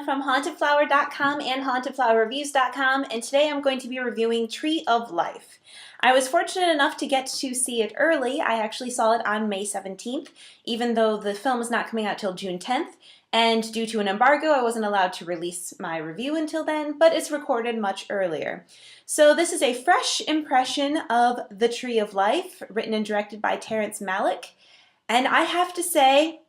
Gina from hauntedflower.com and hauntedflowerreviews.com, and today I'm going to be reviewing Tree of Life. I was fortunate enough to get to see it early. I actually saw it on May 17th, even though the film is not coming out till June 10th, and due to an embargo I wasn't allowed to release my review until then, but it's recorded much earlier. So this is a fresh impression of The Tree of Life, written and directed by Terrence Malick, and I have to say,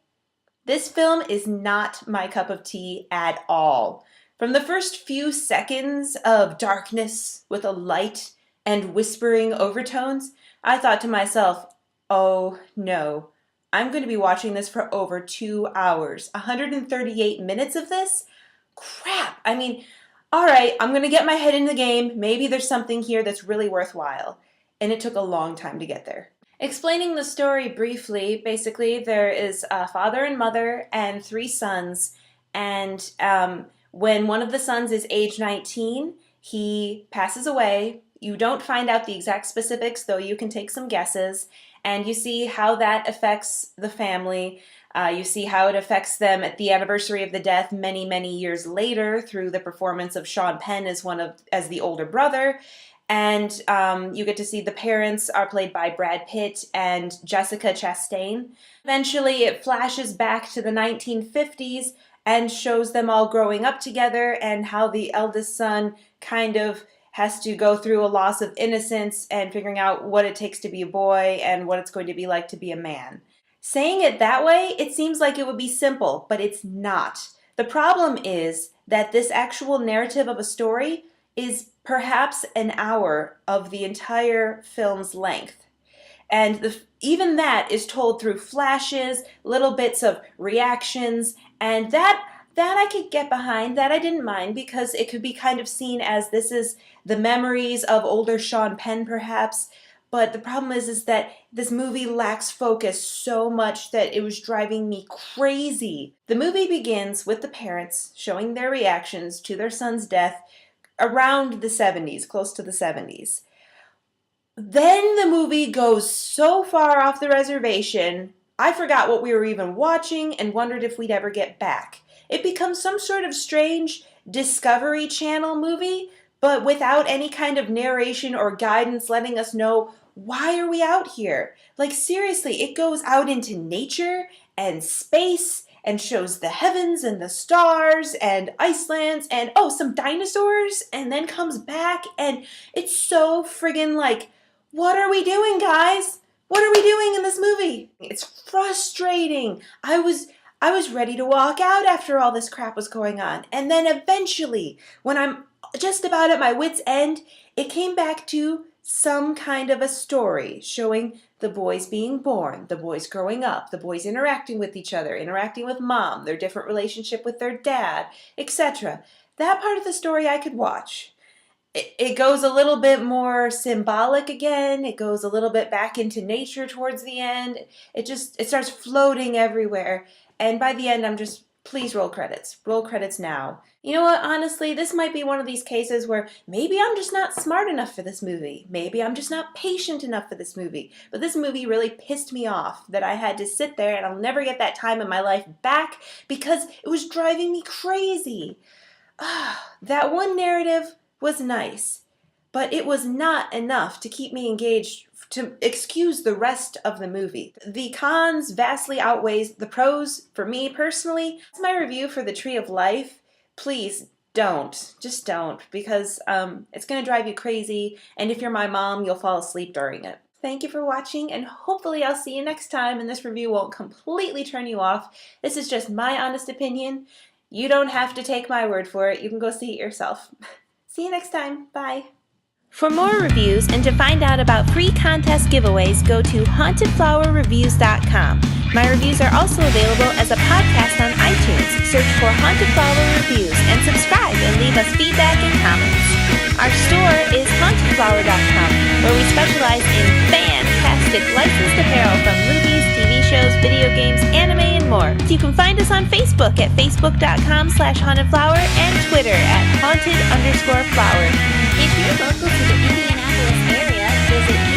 this film is not my cup of tea at all. From the first few seconds of darkness with a light and whispering overtones, I thought to myself, oh no, I'm going to be watching this for over 2 hours. 138 minutes of this? Crap! I mean, alright, I'm going to get my head in the game. Maybe there's something here that's really worthwhile. And it took a long time to get there. Explaining the story briefly, basically there is a father and mother and 3 sons, and when one of the sons is age 19, he passes away. You don't find out the exact specifics, though you can take some guesses, and you see how that affects the family. You see how it affects them at the anniversary of the death many, many years later through the performance of Sean Penn as the older brother. And you get to see the parents are played by Brad Pitt and Jessica Chastain. Eventually it flashes back to the 1950s and shows them all growing up together and how the eldest son kind of has to go through a loss of innocence and figuring out what it takes to be a boy and what it's going to be like to be a man. Saying it that way, it seems like it would be simple, but it's not. The problem is that this actual narrative of a story is perhaps an hour of the entire film's length. And even that is told through flashes, little bits of reactions, and that I could get behind, that I didn't mind, because it could be kind of seen as this is the memories of older Sean Penn perhaps. But the problem is that this movie lacks focus so much that it was driving me crazy. The movie begins with the parents showing their reactions to their son's death around the 70s, close to the 70s. Then the movie goes so far off the reservation, I forgot what we were even watching and wondered if we'd ever get back. It becomes some sort of strange Discovery Channel movie, but without any kind of narration or guidance letting us know why are we out here. Like seriously, it goes out into nature and space and shows the heavens and the stars and Iceland and oh, some dinosaurs, and then comes back, and it's so friggin' like, what are we doing, guys? What are we doing in this movie? It's frustrating. I was ready to walk out after all this crap was going on. And then eventually, when I'm just about at my wit's end, it came back to some kind of a story showing the boys being born, the boys growing up, the boys interacting with each other, interacting with mom, their different relationship with their dad, etc. That part of the story I could watch. It goes a little bit more symbolic again. It goes a little bit back into nature towards the end. It starts floating everywhere. And by the end, I'm just, please roll credits. Roll credits now. You know what, honestly, this might be one of these cases where maybe I'm just not smart enough for this movie. Maybe I'm just not patient enough for this movie. But this movie really pissed me off that I had to sit there and I'll never get that time in my life back because it was driving me crazy. That one narrative was nice, but it was not enough to keep me engaged to excuse the rest of the movie. The cons vastly outweighs the pros for me personally. That's my review for The Tree of Life. Please don't. Just don't, because it's going to drive you crazy, and if you're my mom, you'll fall asleep during it. Thank you for watching, and hopefully I'll see you next time, and this review won't completely turn you off. This is just my honest opinion. You don't have to take my word for it. You can go see it yourself. See you next time. Bye. For more reviews and to find out about free contest giveaways, go to hauntedflowerreviews.com. My reviews are also available as a podcast on iTunes. Search for Haunted Flower Reviews and subscribe and leave us feedback and comments. Our store is hauntedflower.com, where we specialize in fantastic licensed apparel from movies, TV shows, video games, anime, and more. You can find us on Facebook at facebook.com/hauntedflower and Twitter at haunted_flower. If you're local to the Indianapolis area, visit